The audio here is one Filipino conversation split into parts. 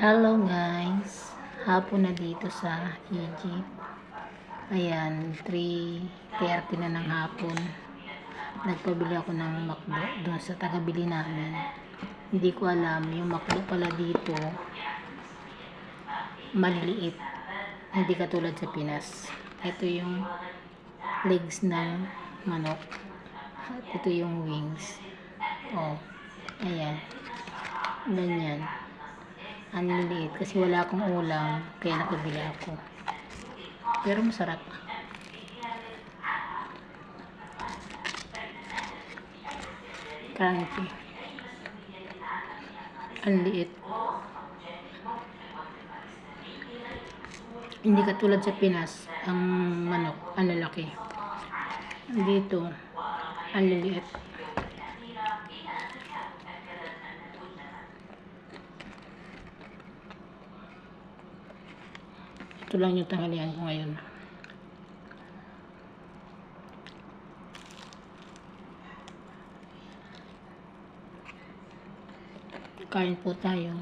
Hello guys, hapon na dito sa Egypt. Ayan, 3:30 na ng hapon. Nagpabili ako ng McDo doon sa tagabili namin. Hindi ko alam, yung McDo pala dito maliliit. Hindi katulad sa Pinas. Ito yung legs ng manok. At ito yung wings. Oh, ayan. Ganyan. Ang liliit kasi wala akong ulam kaya nakabili ako, pero masarap. Crunchy, ang liit, hindi katulad sa Pinas ang manok ang lalaki. Dito ang liliit. Ito lang yung tanghalian ko ngayon. Kain po tayo.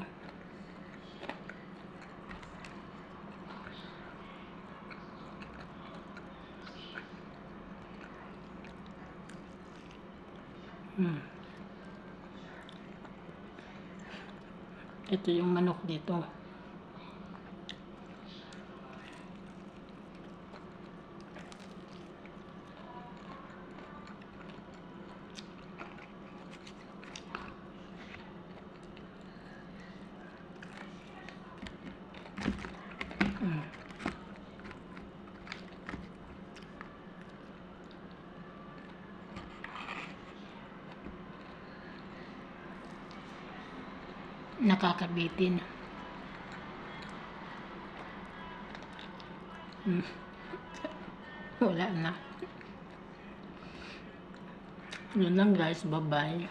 Ito yung manok dito. Nakakabitin. Wala na. Yun lang guys, bye bye.